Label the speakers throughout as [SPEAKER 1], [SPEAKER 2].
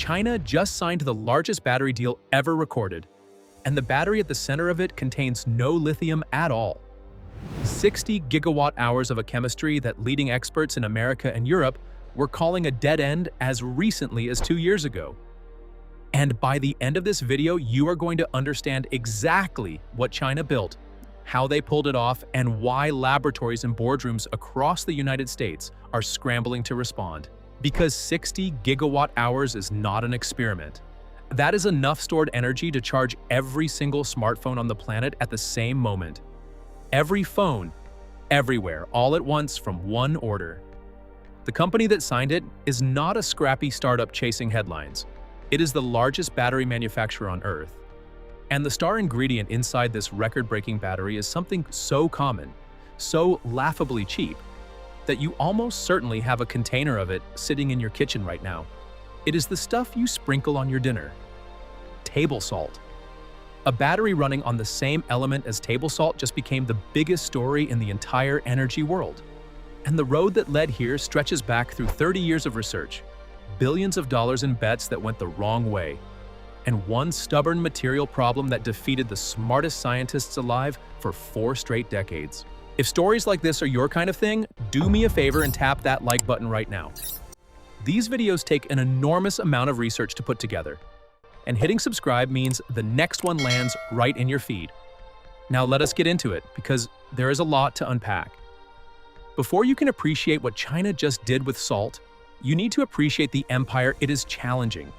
[SPEAKER 1] China just signed the largest battery deal ever recorded, and the battery at the center of it contains no lithium at all. 60 gigawatt-hours of a chemistry that leading experts in America and Europe were calling a dead end as recently as 2 years ago. And by the end of this video, you are going to understand exactly what China built, how they pulled it off, and why laboratories and boardrooms across the United States are scrambling to respond. Because 60 gigawatt-hours is not an experiment. That is enough stored energy to charge every single smartphone on the planet at the same moment. Every phone, everywhere, all at once from one order. The company that signed it is not a scrappy startup chasing headlines. It is the largest battery manufacturer on Earth. And the star ingredient inside this record-breaking battery is something so common, so laughably cheap, that you almost certainly have a container of it sitting in your kitchen right now. It is the stuff you sprinkle on your dinner. Table salt. A battery running on the same element as table salt just became the biggest story in the entire energy world. And the road that led here stretches back through 30 years of research, billions of dollars in bets that went the wrong way, and one stubborn material problem that defeated the smartest scientists alive for 4 straight decades. If stories like this are your kind of thing, do me a favor and tap that like button right now. These videos take an enormous amount of research to put together, and hitting subscribe means the next one lands right in your feed. Now let us get into it, because there is a lot to unpack. Before you can appreciate what China just did with salt, you need to appreciate the empire it is challenging.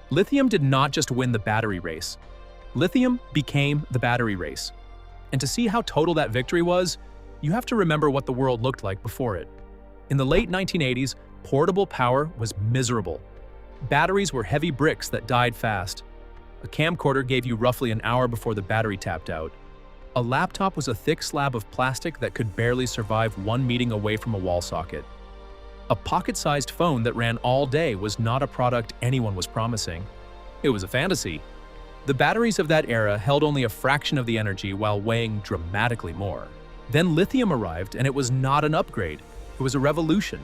[SPEAKER 1] Lithium did not just win the battery race. Lithium became the battery race. And to see how total that victory was, you have to remember what the world looked like before it. In the late 1980s, portable power was miserable. Batteries were heavy bricks that died fast. A camcorder gave you roughly an hour before the battery tapped out. A laptop was a thick slab of plastic that could barely survive 1 meeting away from a wall socket. A pocket-sized phone that ran all day was not a product anyone was promising. It was a fantasy. The batteries of that era held only a fraction of the energy while weighing dramatically more. Then lithium arrived, and it was not an upgrade. It was a revolution.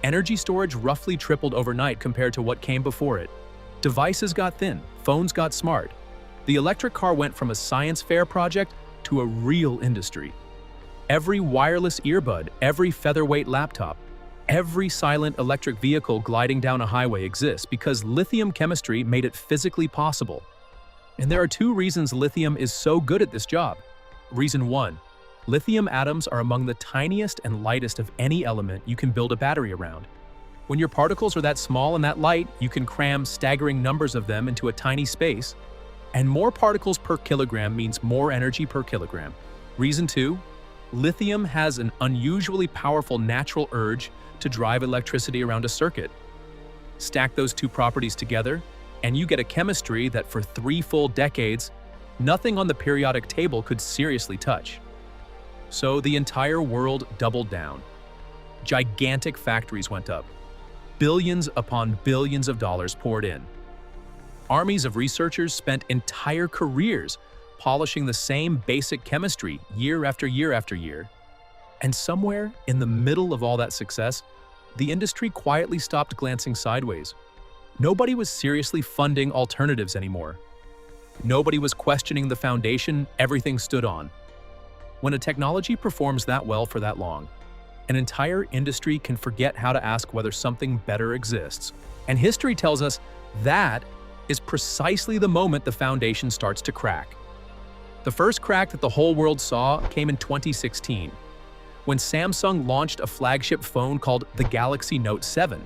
[SPEAKER 1] Energy storage roughly tripled overnight compared to what came before it. Devices got thin, phones got smart. The electric car went from a science fair project to a real industry. Every wireless earbud, every featherweight laptop, every silent electric vehicle gliding down a highway exists because lithium chemistry made it physically possible. And there are 2 reasons lithium is so good at this job. Reason 1. Lithium atoms are among the tiniest and lightest of any element you can build a battery around. When your particles are that small and that light, you can cram staggering numbers of them into a tiny space, and more particles per kilogram means more energy per kilogram. Reason 2. Lithium has an unusually powerful natural urge to drive electricity around a circuit. Stack those 2 properties together, and you get a chemistry that for 3 full decades, nothing on the periodic table could seriously touch. So the entire world doubled down. Gigantic factories went up. Billions upon billions of dollars poured in. Armies of researchers spent entire careers polishing the same basic chemistry year after year after year. And somewhere in the middle of all that success, the industry quietly stopped glancing sideways. Nobody was seriously funding alternatives anymore. Nobody was questioning the foundation everything stood on. When a technology performs that well for that long, an entire industry can forget how to ask whether something better exists. And history tells us that is precisely the moment the foundation starts to crack. The first crack that the whole world saw came in 2016, when Samsung launched a flagship phone called the Galaxy Note 7.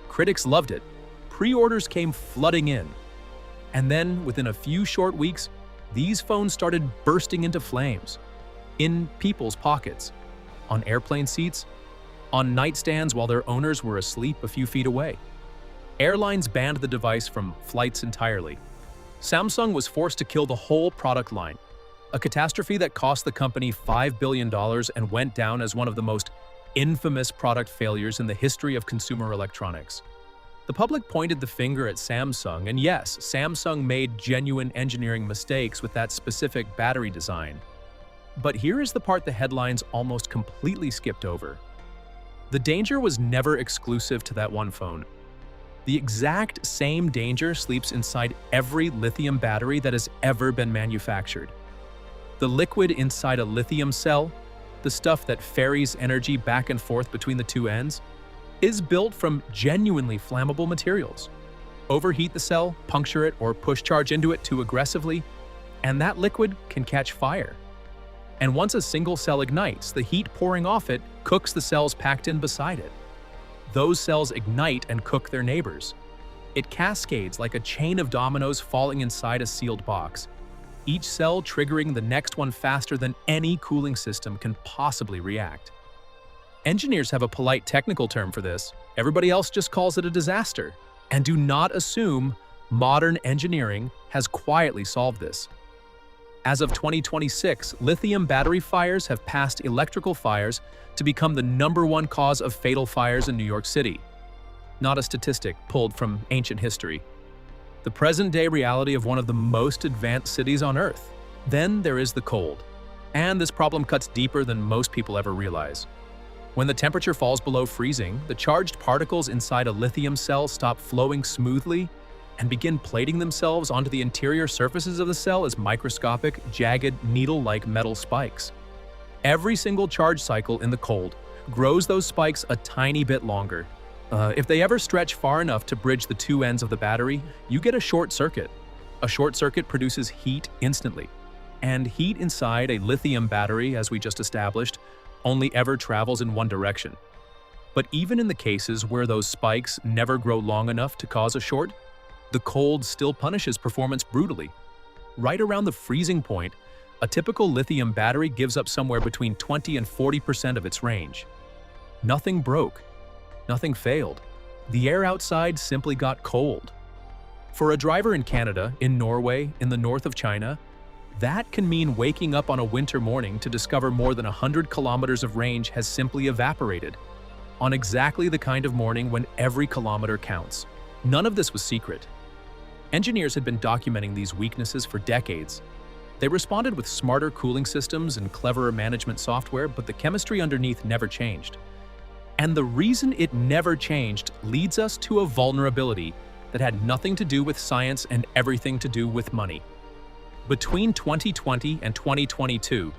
[SPEAKER 1] Critics loved it. Pre-orders came flooding in. And then, within a few short weeks, these phones started bursting into flames. In people's pockets, on airplane seats, on nightstands while their owners were asleep a few feet away. Airlines banned the device from flights entirely. Samsung was forced to kill the whole product line, a catastrophe that cost the company $5 billion and went down as one of the most infamous product failures in the history of consumer electronics. The public pointed the finger at Samsung, and yes, Samsung made genuine engineering mistakes with that specific battery design. But here is the part the headlines almost completely skipped over. The danger was never exclusive to that one phone. The exact same danger sleeps inside every lithium battery that has ever been manufactured. The liquid inside a lithium cell, the stuff that ferries energy back and forth between the two ends, is built from genuinely flammable materials. Overheat the cell, puncture it, or push charge into it too aggressively, and that liquid can catch fire. And once a single cell ignites, the heat pouring off it cooks the cells packed in beside it. Those cells ignite and cook their neighbors. It cascades like a chain of dominoes falling inside a sealed box, each cell triggering the next one faster than any cooling system can possibly react. Engineers have a polite technical term for this. Everybody else just calls it a disaster. And do not assume modern engineering has quietly solved this. As of 2026, lithium battery fires have passed electrical fires to become the #1 cause of fatal fires in New York City. Not a statistic pulled from ancient history. The present-day reality of one of the most advanced cities on Earth. Then there is the cold. And this problem cuts deeper than most people ever realize. When the temperature falls below freezing, the charged particles inside a lithium cell stop flowing smoothly and begin plating themselves onto the interior surfaces of the cell as microscopic, jagged, needle-like metal spikes. Every single charge cycle in the cold grows those spikes a tiny bit longer. If they ever stretch far enough to bridge the two ends of the battery, you get a short circuit. A short circuit produces heat instantly. And heat inside a lithium battery, as we just established, only ever travels in one direction. But even in the cases where those spikes never grow long enough to cause a short, the cold still punishes performance brutally. Right around the freezing point, a typical lithium battery gives up somewhere between 20 and 40% of its range. Nothing broke. Nothing failed. The air outside simply got cold. For a driver in Canada, in Norway, in the north of China, that can mean waking up on a winter morning to discover more than 100 kilometers of range has simply evaporated, on exactly the kind of morning when every kilometer counts. None of this was secret. Engineers had been documenting these weaknesses for decades. They responded with smarter cooling systems and cleverer management software, but the chemistry underneath never changed. And the reason it never changed leads us to a vulnerability that had nothing to do with science and everything to do with money. Between 2020 and 2022,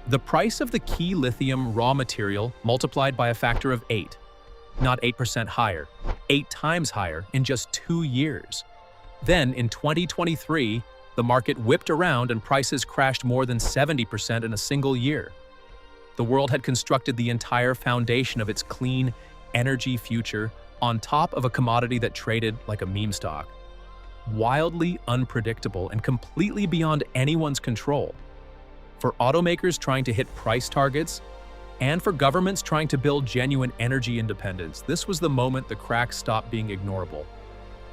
[SPEAKER 1] the price of the key lithium raw material multiplied by a factor of 8, not 8% higher, 8 times higher in just 2 years. Then, in 2023, the market whipped around and prices crashed more than 70% in a single year. The world had constructed the entire foundation of its clean energy future on top of a commodity that traded like a meme stock. Wildly unpredictable and completely beyond anyone's control. For automakers trying to hit price targets, and for governments trying to build genuine energy independence, this was the moment the cracks stopped being ignorable.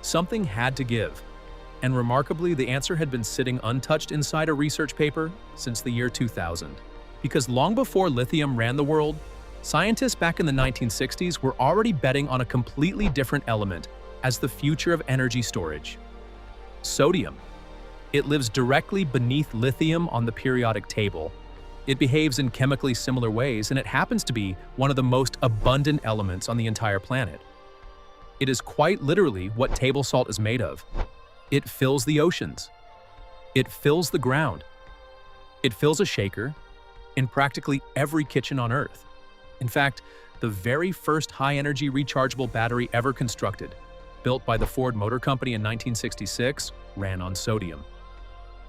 [SPEAKER 1] Something had to give. And remarkably, the answer had been sitting untouched inside a research paper since the year 2000. Because long before lithium ran the world, scientists back in the 1960s were already betting on a completely different element as the future of energy storage. Sodium. It lives directly beneath lithium on the periodic table. It behaves in chemically similar ways, and it happens to be one of the most abundant elements on the entire planet. It is quite literally what table salt is made of. It fills the oceans. It fills the ground. It fills a shaker in practically every kitchen on Earth. In fact, the very first high-energy rechargeable battery ever constructed, built by the Ford Motor Company in 1966, ran on sodium.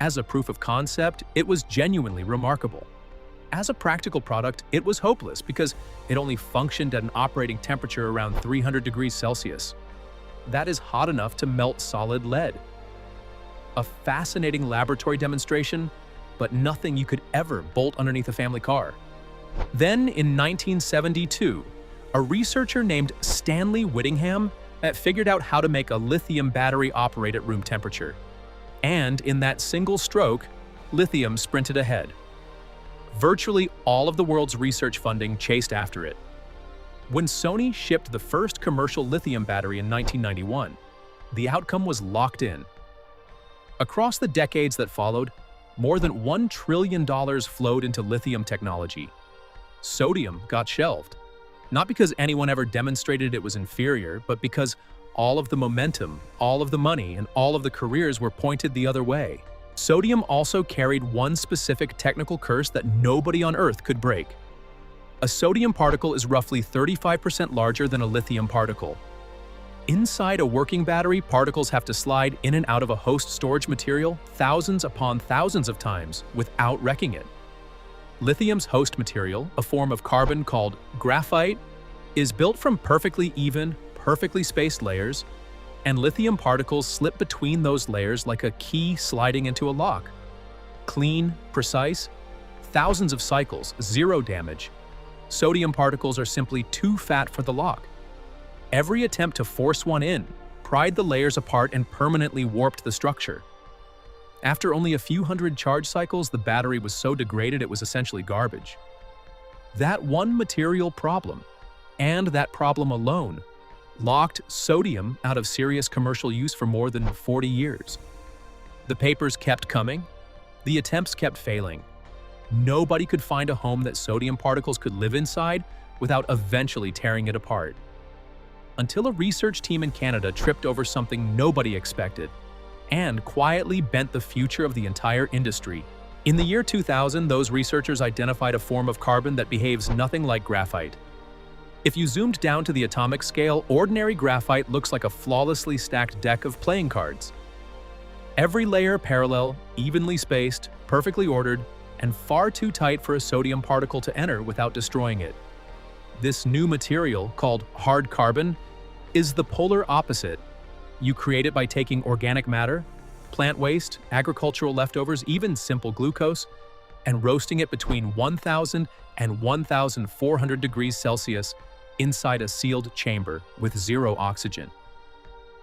[SPEAKER 1] As a proof of concept, it was genuinely remarkable. As a practical product, it was hopeless because it only functioned at an operating temperature around 300 degrees Celsius. That is hot enough to melt solid lead. A fascinating laboratory demonstration, but nothing you could ever bolt underneath a family car. Then, in 1972, a researcher named Stanley Whittingham figured out how to make a lithium battery operate at room temperature. And in that single stroke, lithium sprinted ahead. Virtually all of the world's research funding chased after it. When Sony shipped the first commercial lithium battery in 1991, the outcome was locked in. Across the decades that followed, more than $1 trillion flowed into lithium technology. Sodium got shelved. Not because anyone ever demonstrated it was inferior, but because All of the momentum, all of the money, and all of the careers were pointed the other way. Sodium also carried one specific technical curse that nobody on Earth could break. A sodium particle is roughly 35% larger than a lithium particle. Inside a working battery, particles have to slide in and out of a host storage material thousands upon thousands of times without wrecking it. Lithium's host material, a form of carbon called graphite, is built from perfectly even, perfectly spaced layers, and lithium particles slip between those layers like a key sliding into a lock. Clean, precise, thousands of cycles, zero damage. Sodium particles are simply too fat for the lock. Every attempt to force one in pried the layers apart and permanently warped the structure. After only a few hundred charge cycles, the battery was so degraded it was essentially garbage. That one material problem, and that problem alone, locked sodium out of serious commercial use for more than 40 years. The papers kept coming, the attempts kept failing. Nobody could find a home that sodium particles could live inside without eventually tearing it apart. Until a research team in Canada tripped over something nobody expected and quietly bent the future of the entire industry. In the year 2000, those researchers identified a form of carbon that behaves nothing like graphite. If you zoomed down to the atomic scale, ordinary graphite looks like a flawlessly stacked deck of playing cards. Every layer parallel, evenly spaced, perfectly ordered, and far too tight for a sodium particle to enter without destroying it. This new material, called hard carbon, is the polar opposite. You create it by taking organic matter, plant waste, agricultural leftovers, even simple glucose, and roasting it between 1,000 and 1,400 degrees Celsius inside a sealed chamber with zero oxygen.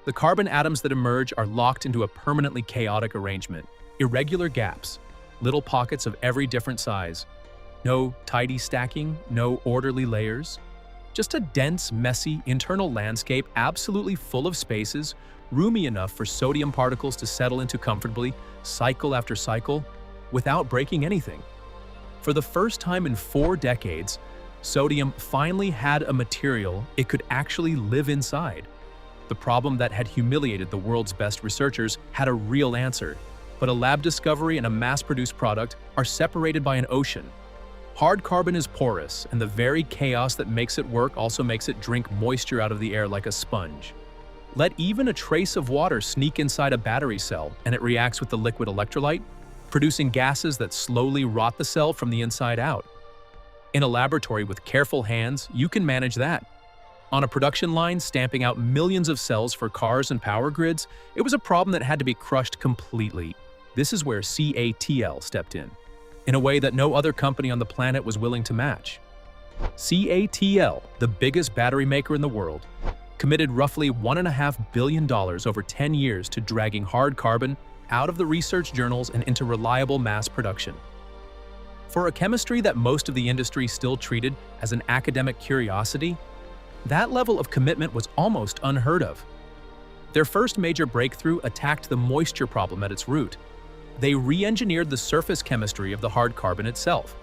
[SPEAKER 1] The carbon atoms that emerge are locked into a permanently chaotic arrangement, irregular gaps, little pockets of every different size. No tidy stacking, no orderly layers. Just a dense, messy internal landscape absolutely full of spaces, roomy enough for sodium particles to settle into comfortably, cycle after cycle, without breaking anything. For the first time in 4 decades, sodium finally had a material it could actually live inside. The problem that had humiliated the world's best researchers had a real answer, but a lab discovery and a mass-produced product are separated by an ocean. Hard carbon is porous, and the very chaos that makes it work also makes it drink moisture out of the air like a sponge. Let even a trace of water sneak inside a battery cell, and it reacts with the liquid electrolyte, producing gases that slowly rot the cell from the inside out. In a laboratory with careful hands, you can manage that. On a production line stamping out millions of cells for cars and power grids, it was a problem that had to be crushed completely. This is where CATL stepped in a way that no other company on the planet was willing to match. CATL, the biggest battery maker in the world, committed roughly $1.5 billion over 10 years to dragging hard carbon out of the research journals and into reliable mass production. For a chemistry that most of the industry still treated as an academic curiosity, that level of commitment was almost unheard of. Their first major breakthrough attacked the moisture problem at its root. They re-engineered the surface chemistry of the hard carbon itself,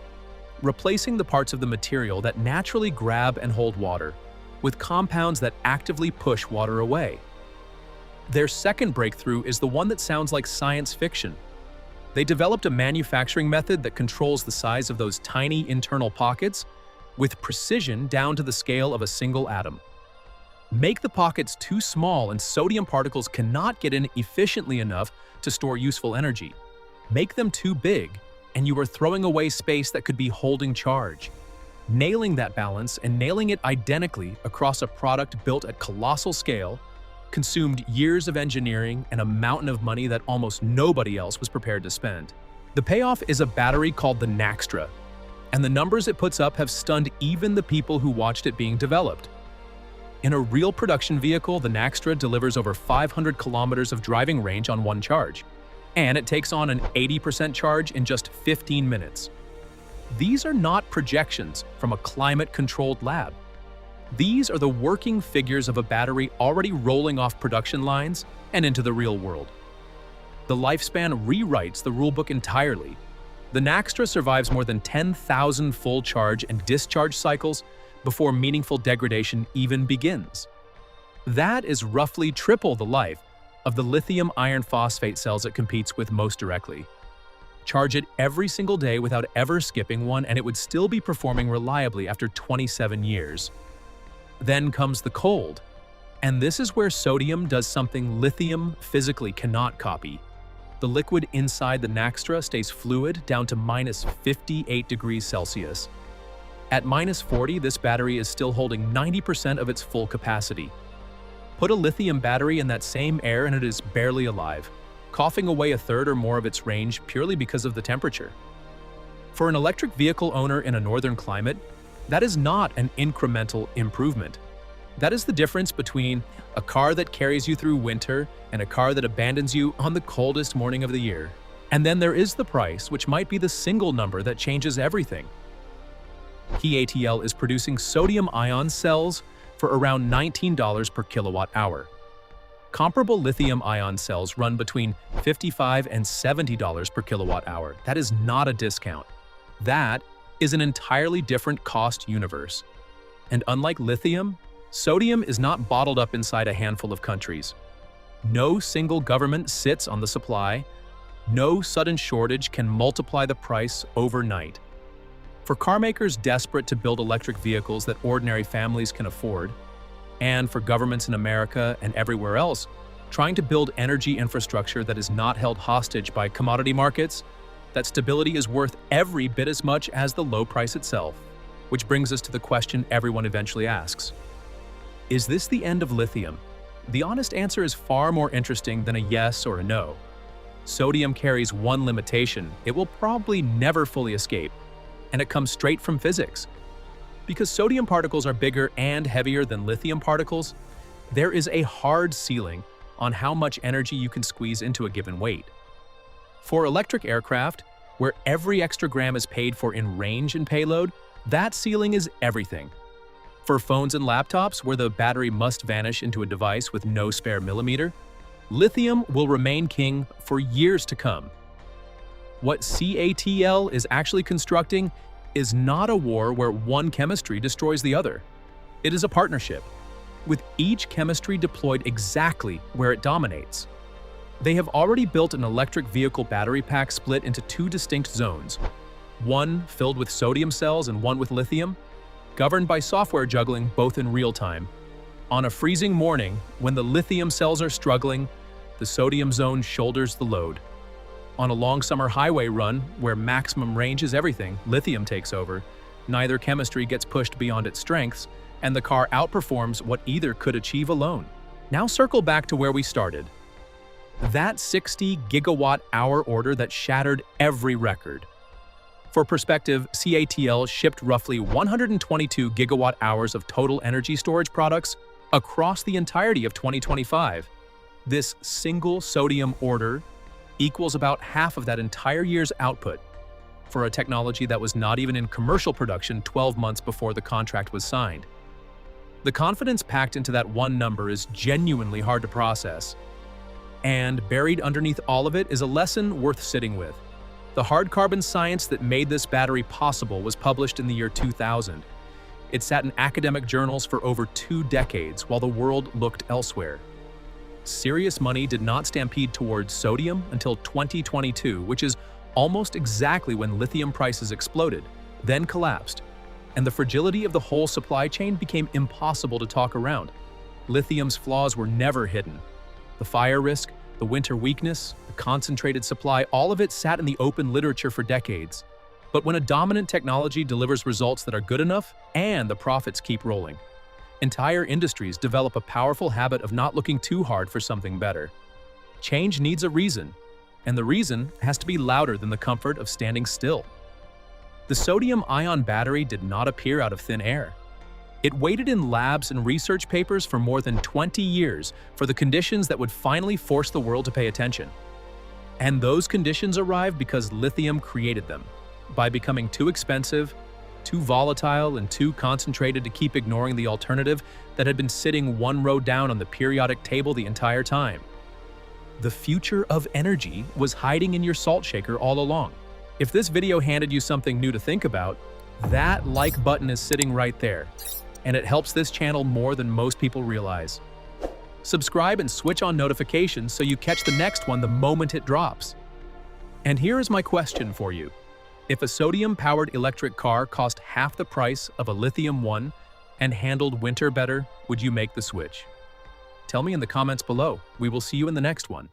[SPEAKER 1] replacing the parts of the material that naturally grab and hold water with compounds that actively push water away. Their second breakthrough is the one that sounds like science fiction. They developed a manufacturing method that controls the size of those tiny internal pockets with precision down to the scale of a single atom. Make the pockets too small and sodium particles cannot get in efficiently enough to store useful energy. Make them too big, and you are throwing away space that could be holding charge. Nailing that balance and nailing it identically across a product built at colossal scale consumed years of engineering and a mountain of money that almost nobody else was prepared to spend. The payoff is a battery called the Naxtra, and the numbers it puts up have stunned even the people who watched it being developed. In a real production vehicle, the Naxtra delivers over 500 kilometers of driving range on one charge, and it takes on an 80% charge in just 15 minutes. These are not projections from a climate-controlled lab. These are the working figures of a battery already rolling off production lines and into the real world. The lifespan rewrites the rulebook entirely. The Naxtra survives more than 10,000 full charge and discharge cycles before meaningful degradation even begins. That is roughly triple the life of the lithium iron phosphate cells it competes with most directly. Charge it every single day without ever skipping one, and it would still be performing reliably after 27 years. Then comes the cold, and this is where sodium does something lithium physically cannot copy. The liquid inside the Naxtra stays fluid down to minus 58 degrees Celsius. At minus 40, this battery is still holding 90% of its full capacity. Put a lithium battery in that same air and it is barely alive, coughing away a third or more of its range purely because of the temperature. For an electric vehicle owner in a northern climate, that is not an incremental improvement. That is the difference between a car that carries you through winter and a car that abandons you on the coldest morning of the year. And then there is the price, which might be the single number that changes everything. CATL is producing sodium-ion cells for around $19 per kilowatt hour. Comparable lithium-ion cells run between $55 and $70 per kilowatt hour. That is not a discount. That is an entirely different cost universe. And unlike lithium, sodium is not bottled up inside a handful of countries. No single government sits on the supply. No sudden shortage can multiply the price overnight. For carmakers desperate to build electric vehicles that ordinary families can afford, and for governments in America and everywhere else trying to build energy infrastructure that is not held hostage by commodity markets, that stability is worth every bit as much as the low price itself. Which brings us to the question everyone eventually asks. Is this the end of lithium? The honest answer is far more interesting than a yes or a no. Sodium carries one limitation: it will probably never fully escape. And it comes straight from physics. Because sodium particles are bigger and heavier than lithium particles, there is a hard ceiling on how much energy you can squeeze into a given weight. For electric aircraft, where every extra gram is paid for in range and payload, that ceiling is everything. For phones and laptops, where the battery must vanish into a device with no spare millimeter, lithium will remain king for years to come. What CATL is actually constructing is not a war where one chemistry destroys the other. It is a partnership, with each chemistry deployed exactly where it dominates. They have already built an electric vehicle battery pack split into two distinct zones, one filled with sodium cells and one with lithium, governed by software juggling both in real time. On a freezing morning, when the lithium cells are struggling, the sodium zone shoulders the load. On a long summer highway run, where maximum range is everything, lithium takes over. Neither chemistry gets pushed beyond its strengths, and the car outperforms what either could achieve alone. Now circle back to where we started. That 60 gigawatt-hour order that shattered every record. For perspective, CATL shipped roughly 122 gigawatt-hours of total energy storage products across the entirety of 2025. This single sodium order equals about half of that entire year's output for a technology that was not even in commercial production 12 months before the contract was signed. The confidence packed into that one number is genuinely hard to process. And buried underneath all of it is a lesson worth sitting with. The hard carbon science that made this battery possible was published in the year 2000. It sat in academic journals for over 2 decades while the world looked elsewhere. Serious money did not stampede towards sodium until 2022, which is almost exactly when lithium prices exploded, then collapsed, and the fragility of the whole supply chain became impossible to talk around. Lithium's flaws were never hidden. The fire risk, the winter weakness, the concentrated supply, all of it sat in the open literature for decades. But when a dominant technology delivers results that are good enough, and the profits keep rolling, entire industries develop a powerful habit of not looking too hard for something better. Change needs a reason, and the reason has to be louder than the comfort of standing still. The sodium-ion battery did not appear out of thin air. It waited in labs and research papers for more than 20 years for the conditions that would finally force the world to pay attention. And those conditions arrived because lithium created them, by becoming too expensive, too volatile, and too concentrated to keep ignoring the alternative that had been sitting one row down on the periodic table the entire time. The future of energy was hiding in your salt shaker all along. If this video handed you something new to think about, that like button is sitting right there, and it helps this channel more than most people realize. Subscribe and switch on notifications so you catch the next one the moment it drops. And here is my question for you. If a sodium-powered electric car cost half the price of a lithium one and handled winter better, would you make the switch? Tell me in the comments below. We will see you in the next one.